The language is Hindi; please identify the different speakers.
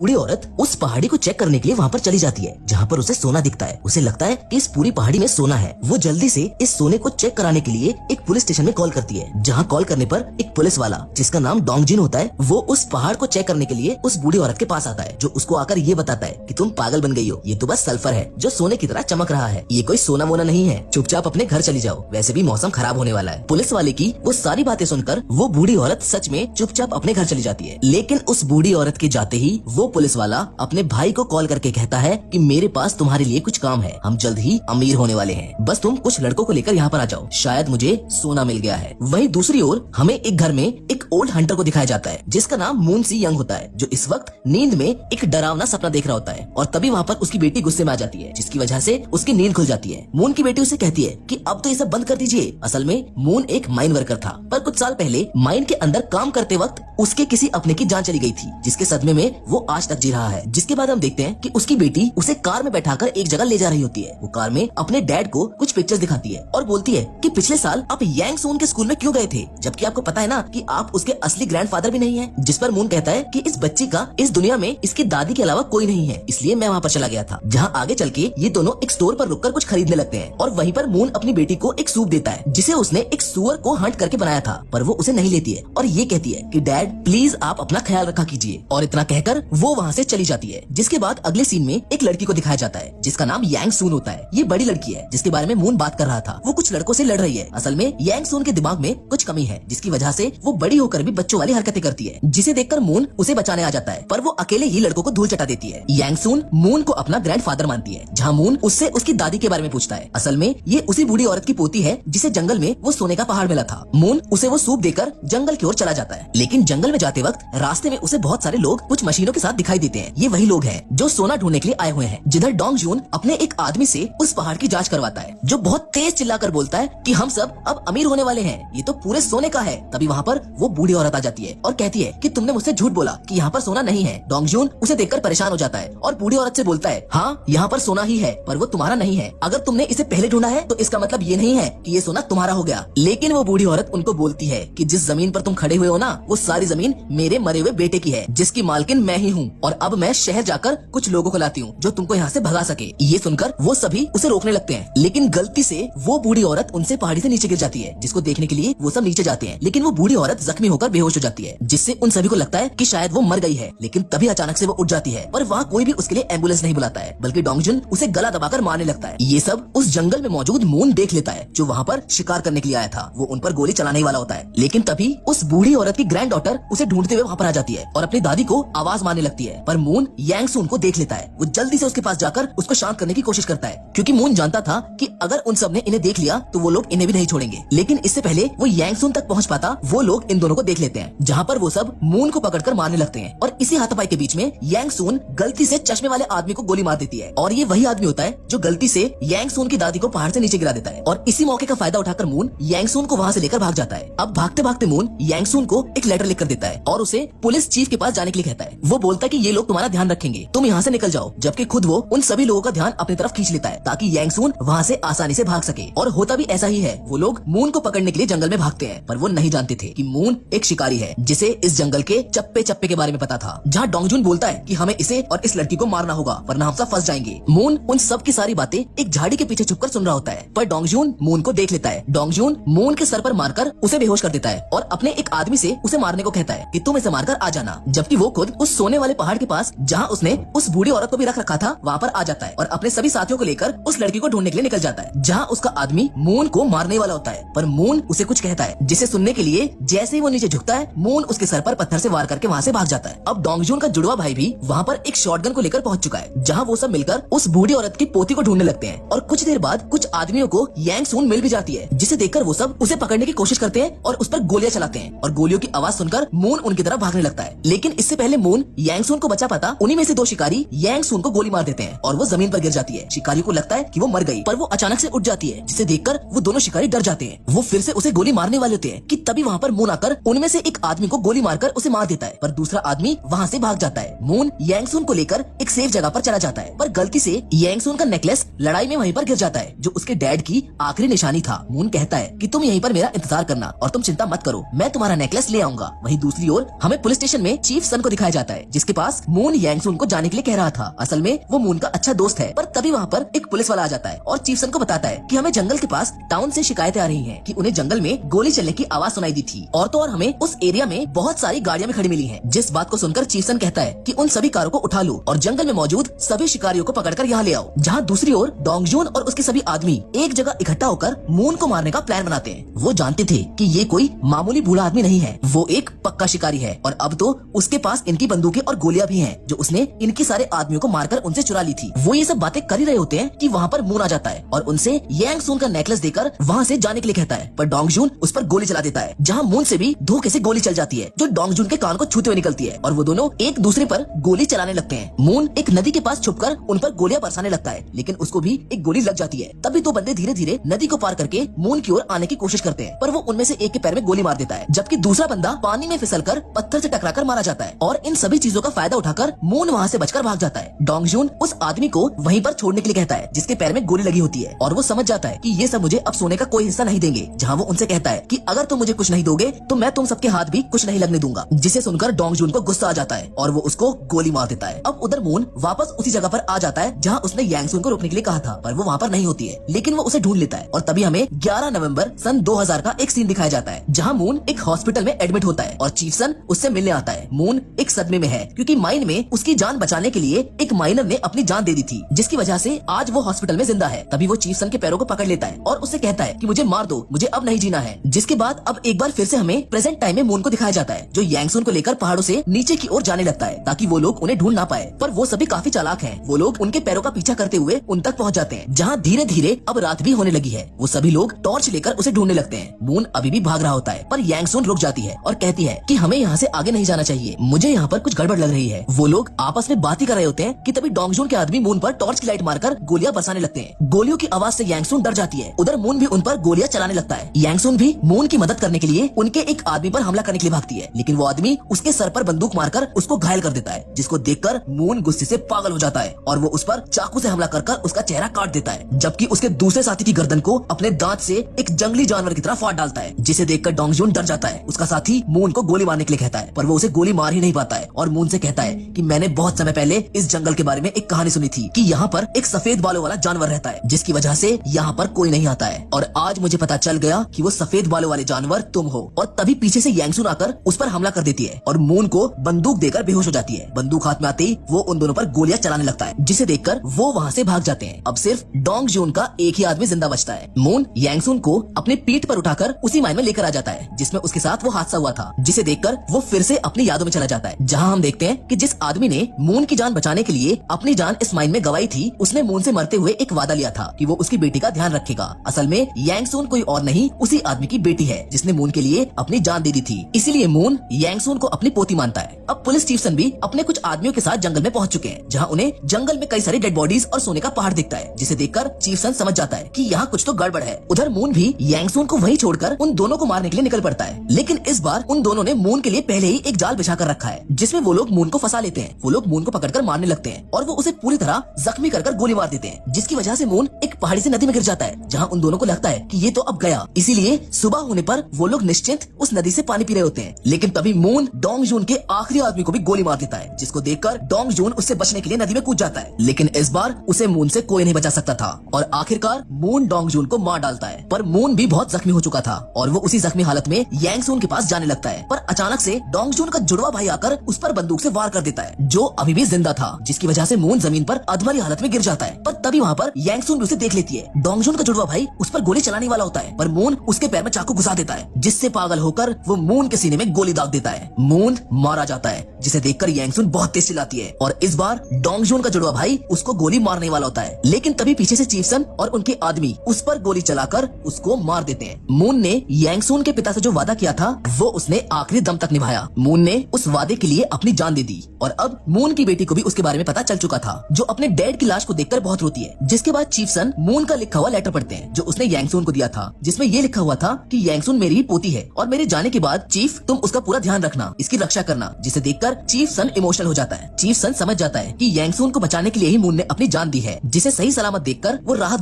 Speaker 1: बूढ़ी औरत उस पहाड़ी को चेक करने के लिए वहाँ पर चली जाती है जहाँ पर उसे सोना दिखता है। उसे लगता है कि इस पूरी पहाड़ी में सोना है। वो जल्दी से इस सोने को चेक कराने के लिए एक पुलिस स्टेशन में कॉल करती है, जहाँ कॉल करने पर एक पुलिस वाला जिसका नाम डोंगजिन होता है, वो उस पहाड़ को चेक करने के लिए उस बूढ़ी औरत के पास आता है, जो उसको आकर ये बताता है कि तुम पागल बन गई हो, ये तो बस सल्फर है जो सोने की तरह चमक रहा है, ये कोई सोना वोना नहीं है, चुपचाप अपने घर चली जाओ, वैसे भी मौसम खराब होने वाला है। पुलिस वाले की वो सारी बातें सुनकर वो बूढ़ी औरत सच में चुपचाप अपने घर चली जाती है। लेकिन उस बूढ़ी औरत के जाते ही वो पुलिस वाला अपने भाई को कॉल करके कहता है कि मेरे पास तुम्हारे लिए कुछ काम है, हम जल्द ही अमीर होने वाले हैं, बस तुम कुछ लड़कों को लेकर यहाँ पर आ जाओ, शायद मुझे सोना मिल गया है। वहीं दूसरी ओर हमें एक घर में एक ओल्ड हंटर को दिखाया जाता है जिसका नाम मून सी यंग होता है, जो इस वक्त नींद में एक डरावना सपना देख रहा होता है। और तभी वहाँ पर उसकी बेटी गुस्से में आ जाती है, जिसकी वजह से उसकी नींद खुल जाती है। मून की बेटी उसे कहती है कि अब तो ये सब बंद कर दीजिए। असल में मून एक माइन वर्कर था, पर कुछ साल पहले माइन के अंदर काम करते वक्त उसके किसी अपने की जान चली गई थी, जिसके सदमे में वो आज तक जी रहा है। जिसके बाद हम देखते हैं कि उसकी बेटी उसे कार में बैठाकर एक जगह ले जा रही होती है। वो कार में अपने डैड को कुछ पिक्चर्स दिखाती है और बोलती है कि पिछले साल आप यांग सून के स्कूल में क्यों गए थे, जबकि आपको पता है ना कि आप उसके असली ग्रैंडफादर भी नहीं है। जिस पर मून कहता है कि इस बच्ची का इस दुनिया में इसकी दादी के अलावा कोई नहीं है, इसलिए मैं वहाँ पर चला गया था। जहाँ आगे चल के ये दोनों एक स्टोर पर रुककर कुछ खरीदने लगते हैं और वहीं पर मून अपनी बेटी को एक सूप देता है जिसे उसने एक सुअर को हंट करके बनाया था, पर वो उसे नहीं लेती है और ये कहती है कि डैड प्लीज आप अपना ख्याल रखा कीजिए, और इतना कहकर वो वहाँ से चली जाती है। जिसके बाद अगले सीन में एक लड़की को दिखाया जाता है जिसका नाम यांग सून होता है। ये बड़ी लड़की है जिसके बारे में मून बात कर रहा था। वो कुछ लड़कों से लड़ रही है। असल में यांग सून के दिमाग में कुछ कमी है, जिसकी वजह से वो बड़ी होकर भी बच्चों वाली हरकतें करती है, जिसे देखकर मून उसे बचाने आ जाता है, पर वो अकेले ही लड़कों को धूल चटा देती है। यांग सून मून को अपना ग्रैंडफादर मानती है, जहाँ मून उससे उसकी दादी के बारे में पूछता है। असल में ये उसी बूढ़ी औरत की पोती है जिसे जंगल में वो सोने का पहाड़ मिला था। मून उसे वो सूप देकर जंगल की ओर चला जाता है, लेकिन जंगल में जाते वक्त रास्ते में उसे बहुत सारे लोग कुछ मशीनों के साथ दिखाई देते हैं। ये वही लोग हैं जो सोना ढूंढने के लिए आए हुए हैं। जिधर डोंगजुन अपने एक आदमी से उस पहाड़ की जांच करवाता है, जो बहुत तेज चिल्लाकर बोलता है कि हम सब अब अमीर होने वाले हैं, ये तो पूरे सोने का है। तभी वहाँ पर वो बूढ़ी औरत आ जाती है और कहती है कि तुमने मुझसे झूठ बोला कि यहाँ पर सोना नहीं है। डोंगजुन उसे देखकर परेशान हो जाता है और बूढ़ी औरत से बोलता है, हाँ यहाँ पर सोना ही है, पर वो तुम्हारा नहीं है। अगर तुमने इसे पहले ढूंढा है तो इसका मतलब ये नहीं है कि ये सोना तुम्हारा हो गया। लेकिन वो बूढ़ी औरत उनको बोलती है कि जिस जमीन पर तुम खड़े हुए हो ना, वो सारी जमीन मेरे मरे हुए बेटे की है, जिसकी मालकिन मैं ही हूँ, और अब मैं शहर जाकर कुछ लोगों को लाती हूँ जो तुमको यहाँ से भगा सके। ये सुनकर वो सभी उसे रोकने लगते हैं, लेकिन गलती से वो बूढ़ी औरत उनसे पहाड़ी से नीचे गिर जाती है, जिसको देखने के लिए वो सब नीचे जाते हैं। लेकिन वो बूढ़ी औरत जख्मी होकर बेहोश हो जाती है, जिससे उन सभी को लगता है कि शायद वो मर गई है। लेकिन तभी अचानक से वो उठ जाती है, पर वहाँ कोई भी उसके लिए एम्बुलेंस नहीं बुलाता है, बल्कि डोंगजुन उसे गला दबाकर मारने लगता है। ये सब उस जंगल में मौजूद मून देख लेता है, जो वहाँ पर शिकार करने के लिए आया था। वो उन पर गोली चलाने ही वाला होता है, लेकिन तभी उस बूढ़ी औरत की ग्रैंड डॉटर उसे ढूंढते हुए वहाँ पर आ जाती है और अपनी दादी को आवाज मारने लगती है। पर मून यांग सून को देख लेता है। वो जल्दी से उसके पास जाकर उसको शांत करने की कोशिश करता है, क्योंकि मून जानता था कि अगर उन सब ने इन्हें देख लिया तो वो लोग इन्हें भी नहीं छोड़ेंगे। लेकिन इससे पहले वो यांग सून तक पहुंच पाता, वो लोग इन दोनों को देख लेते हैं, जहाँ पर वो सब मून को पकड़कर मारने लगते हैं। और इसी हाथापाई के बीच में यांग सून गलती से चश्मे वाले आदमी को गोली मार देती है, और ये वही आदमी होता है जो गलती से यांग सून की दादी को पहाड़ से नीचे गिरा देता है। और इसी मौके का फायदा उठाकर मून यांग सून को वहाँ से लेकर भाग जाता है। अब भागते भागते मून यांग सून को एक लेटर लिख कर देता है और उसे पुलिस चीफ के पास जाने के लिए कहता है। वो बोलता है कि ये लोग तुम्हारा ध्यान रखेंगे, तुम यहाँ से निकल जाओ, जबकि खुद वो उन सभी लोगों का ध्यान अपनी तरफ खींच लेता है ताकि यांग सून वहाँ से आसानी से भाग सके। और होता भी ऐसा ही है। वो लोग मून को पकड़ने के लिए जंगल में भागते हैं, पर वो नहीं जानते थे कि मून एक शिकारी है जिसे इस जंगल के चप्पे चप्पे के बारे में पता था। जहाँ डोंगजुन बोलता है कि हमें इसे और इस लड़की को मारना होगा, वरना हम सब फंस जाएंगे। मून उन सब की सारी बातें एक झाड़ी के पीछे छुपकर सुन रहा होता है, पर डोंगजुन मून को देख लेता है। डोंगजुन मून के सर पर मारकर उसे बेहोश कर देता है और अपने एक आदमी से उसे मारने को कहता है कि तुम इसे मारकर आ जाना, जबकि वो खुद उस सोने वाले पहाड़ के पास, जहाँ उसने उस बूढ़ी औरत को भी रख रखा था, वहाँ पर आ जाता है और अपने सभी साथियों को लेकर उस लड़की को ढूंढने के लिए निकल जाता है, जहाँ उसका आदमी मून को मारने वाला होता है। पर मून उसे कुछ कहता है, जिसे सुनने के लिए जैसे ही वो नीचे झुकता है, मून उसके सर पर पत्थर से वार करके वहाँ से भाग जाता है। अब डोंगजुन का जुड़वा भाई भी वहाँ पर एक शॉटगन को लेकर पहुँच चुका है, जहाँ वो सब मिलकर उस बूढ़ी औरत की पोती को ढूंढने लगते हैं। और कुछ देर बाद कुछ आदमियों को यांग सून मिल भी जाती है, जिसे देखकर वो सब उसे पकड़ने की कोशिश करते हैं और उस पर गोलियां चलाते हैं। और गोलियों की आवाज सुनकर मून उनकी तरफ भागने लगता है, लेकिन इससे पहले मून यांग सून को बचा पाता, उन्हीं में से दो शिकारी यांग सून को गोली मार देते हैं और वो जमीन पर गिर जाती है। शिकारियों को लगता है कि वो मर गई, पर वो अचानक से उठ जाती है, जिसे देखकर वो दोनों शिकारी डर जाते हैं। वो फिर से उसे गोली मारने वाले होते हैं कि तभी वहाँ पर मून आकर उनमें से एक आदमी को गोली मारकर उसे मार देता है, पर दूसरा आदमी वहाँ से भाग जाता है। मून यांग सून को लेकर एक सेफ जगह पर चला जाता है, पर गलती से यांग सून का नेकलेस लड़ाई में वहीं पर गिर जाता है, जो उसके डैड की आखिरी निशानी था। मून कहता है कि तुम यहीं पर मेरा इंतजार करना और तुम चिंता मत करो, मैं तुम्हारा नेकलेस ले आऊंगा। वहीं दूसरी ओर हमें पुलिस स्टेशन में चीफ सन को दिखाया जाता है, जिसके जिसके पास मून यांगसुन को जाने के लिए कह रहा था। असल में वो मून का अच्छा दोस्त है। पर तभी वहाँ पर एक पुलिस वाला आ जाता है और चीफ सन को बताता है कि हमें जंगल के पास टाउन से शिकायतें आ रही हैं कि उन्हें जंगल में गोली चलने की आवाज सुनाई दी थी, और तो और हमें उस एरिया में बहुत सारी गाड़ियां भी खड़ी मिली हैं। जिस बात को सुनकर चीफ सन कहता है कि उन सभी कारों को उठा लो और जंगल में मौजूद सभी शिकारियों को पकड़कर यहाँ ले आओ। जहाँ दूसरी ओर डोंगजून और उसके सभी आदमी एक जगह इकट्ठा होकर मून को मारने का प्लान बनाते हैं। वो जानते थे कि ये कोई मामूली बूढ़ा आदमी नहीं है, वो एक पक्का शिकारी है और अब तो उसके पास इनकी बंदूकें और गोलियां भी हैं जो उसने इनके सारे आदमियों को मारकर उनसे चुरा ली थी। वो ये सब बातें कर ही रहे होते हैं कि वहाँ पर मून आ जाता है और उनसे यांगसुन का नेकलेस देकर वहाँ से जाने के लिए कहता है, पर डोंगजून उस पर गोली चला देता है, जहाँ मून से भी धोखे से गोली चल जाती है जो डोंगजून के कान को छूते हुए निकलती है और वो दोनों एक दूसरे पर गोली चलाने लगते हैं। मून एक नदी के पास छुपकर उन पर गोलियां बरसाने लगता है, लेकिन उसको भी एक गोली लग जाती है। तभी दो बंदे धीरे धीरे नदी को पार करके मून की ओर आने की कोशिश करते हैं, पर वो उनमें से एक के पैर में गोली मार देता है, जबकि दूसरा बंदा पानी में फिसलकर पत्थर से टकराकर मारा जाता है। और इन सभी चीजों का फायदा उठाकर मून वहाँ से बचकर भाग जाता है। डोंगजून उस आदमी को वहीं पर छोड़ने के लिए कहता है जिसके पैर में गोली लगी होती है, और वो समझ जाता है कि ये सब मुझे अब सोने का कोई हिस्सा नहीं देंगे। जहाँ वो उनसे कहता है कि अगर तुम मुझे कुछ नहीं दोगे तो मैं तुम सबके हाथ भी कुछ नहीं लगने दूंगा, जिसे सुनकर डोंगजून को गुस्सा आ जाता है और वो उसको गोली मार देता है। अब उधर मून वापस उसी जगह पर आ जाता है जहाँ उसने यांगसुन को रोकने के लिए कहा था, पर वो वहाँ पर नहीं होती है, लेकिन वो उसे ढूंढ लेता है। और तभी हमें 11 नवंबर सन 2000 का एक सीन दिखाया जाता है जहाँ मून एक हॉस्पिटल में एडमिट होता है और चीफ सन उससे मिलने आता है। मून एक सदमे में है क्योंकि माइन में उसकी जान बचाने के लिए एक माइनर ने अपनी जान दे दी थी, जिसकी वजह से आज वो हॉस्पिटल में जिंदा है। तभी वो चीफ सन के पैरों को पकड़ लेता है और उससे कहता है कि मुझे मार दो, मुझे अब नहीं जीना है। जिसके बाद अब एक बार फिर से हमें प्रेजेंट टाइम में मून को दिखाया जाता है जो यांगसुन को लेकर पहाड़ों से नीचे की ओर जाने लगता है ताकि वो लोग उन्हें ढूंढ ना पाए। पर वो सभी काफी चालाक हैं। वो लोग उनके पैरों का पीछा करते हुए उन तक पहुंच जाते हैं जहां धीरे धीरे अब रात भी होने लगी है। वो सभी लोग टॉर्च लेकर उसे ढूंढने लगते हैं। मून अभी भी भाग रहा होता है, पर यांगसुन रुक जाती है और कहती है कि हमें यहाँ से आगे नहीं जाना चाहिए, मुझे यहाँ पर कुछ गड़बड़ लग रही है। वो लोग आपस में बात ही कर रहे होते हैं कि तभी डोंगजून के आदमी मून पर टॉर्च की लाइट मारकर गोलियां बरसाने लगते हैं। गोलियों की आवाज से यांगसुन डर जाती है। उधर मून भी उन पर गोलियां चलाने लगता है। यांगसुन भी मून की मदद करने के लिए उनके एक आदमी पर हमला करने के लिए भागती है, लेकिन वो आदमी उसके सर पर बंदूक मारकर उसको घायल कर देता है, जिसको देखकर मून गुस्से से पागल हो जाता है और वो उस पर चाकू से हमला कर उसका चेहरा काट देता है, जबकि उसके दूसरे साथी की गर्दन को अपने दांत से एक जंगली जानवर की तरह फाड़ डालता है, जिसे देखकर डोंगजून डर जाता है। उसका साथी मून को गोली मारने के लिए कहता है, पर वो उसे गोली मार ही नहीं पाता है और मून से कहता है कि मैंने बहुत समय पहले इस जंगल के बारे में एक कहानी सुनी थी कि यहाँ पर एक सफेद बालों वाला जानवर रहता है जिसकी वजह से यहाँ पर कोई नहीं आता है, और आज मुझे पता चल गया कि वो सफेद बालों वाले जानवर तुम हो। और तभी पीछे से यांगसुन आकर उस पर हमला कर देती है और मून को बंदूक देकर बेहोश हो जाती है। बंदूक हाथ में आते ही वो उन दोनों पर गोलियां चलाने लगता है, जिसे देखकर वो वहाँ से भाग जाते हैं। अब सिर्फ डोंगजून का एक ही आदमी जिंदा बचता है। मून यांगसुन को अपने पीठ पर उठाकर उसी माइन में लेकर आ जाता है जिसमें उसके साथ वो हादसा हुआ था, जिसे देखकर वो फिर से अपनी यादों में चला जाता है, जहाँ हम देखते हैं कि जिस आदमी ने मून की जान बचाने के लिए अपनी जान इस माइन में गवाई थी, उसने मून से मरते हुए एक वादा लिया था कि वो उसकी बेटी का ध्यान रखेगा। असल में यांगसुन कोई और नहीं, उसी आदमी की बेटी है जिसने मून के लिए अपनी जान दे दी थी। इसीलिए मून यांगसुन को अपनी पोती मानता है। अब पुलिस चीफ सन भी अपने कुछ आदमियों के साथ जंगल में पहुंच चुके हैं, जहाँ उन्हें जंगल में कई सारी डेड बॉडीज और सोने का पहाड़ दिखता है, जिसे देखकर चीफ सन समझ जाता है कि यहाँ कुछ तो गड़बड़ है। उधर मून भी यांगसुन को वहीं छोड़कर उन दोनों को मारने के लिए निकल पड़ता है, लेकिन इस बार उन दोनों ने मून के लिए पहले ही एक जाल बिछा कर रखा है जिसमें वो लोग मून को फंसा लेते हैं। वो लोग मून को पकड़कर मारने लगते हैं और वो उसे पूरी तरह जख्मी कर गोली मार देते हैं, जिसकी वजह से मून एक पहाड़ी से नदी में गिर जाता है, जहाँ उन दोनों को लगता है कि ये तो अब गया। इसीलिए सुबह होने पर वो लोग निश्चिंत उस नदी से पानी पी रहे होते हैं, लेकिन तभी मून डोंगजून के आखिरी आदमी को भी गोली मार देता है, जिसको देखकर डोंगजून उससे बचने के लिए नदी में कूद जाता है, लेकिन इस बार उसे मून से कोई नहीं बचा सकता था और आखिरकार मून डोंगजून को मार डालता है। पर मून भी बहुत जख्मी हो चुका था और वो उसी जख्मी हालत में यांगसुन के पास जाने लगता है, पर अचानक से डोंगजून का जुड़वा भाई आकर उस पर बंदूक से वार कर देता है, जो अभी भी जिंदा था, जिसकी वजह से मून जमीन पर अधमरी हालत में गिर जाता है। पर तभी वहाँ पर यांगसुन भी उसे देख लेती है। डोंगजून का जुड़वा भाई उस पर गोली चलाने वाला होता है, पर मून उसके पैर में चाकू घुसा देता है, जिससे पागल होकर वो मून के सीने में गोली दाग देता है। मून मारा जाता है, जिसे देखकर यांगसुन बहुत तेज चिल्लाती है और इस बार डोंगजून का जुड़वा भाई उसको गोली मारने वाला होता है, लेकिन तभी पीछे से चीफ सन और उनके आदमी उस पर गोली चलाकर उसको मार देते हैं। मून ने यांगसुन के पिता से जो वादा किया था वो उसने आखिरी दम तक निभाया। मून ने उस वादे के लिए अपनी जान दे दी और अब मून की बेटी को भी उसके बारे में पता चल चुका था, जो अपने डैड की लाश को देखकर बहुत रोती है। जिसके बाद चीफ सन मून का लिखा हुआ लेटर पढ़ते हैं जो उसने यांगसुन को दिया था, जिसमें ये लिखा हुआ था कि यांगसुन मेरी ही पोती है और मेरे जाने के बाद चीफ तुम उसका पूरा ध्यान रखना, इसकी रक्षा करना। जिसे देखकर चीफ सन इमोशनल हो जाता है। चीफ सन समझ जाता है कि यांगसुन को बचाने के लिए ही मून ने अपनी जान दी है, जिसे सही सलामत देखकर वो राहत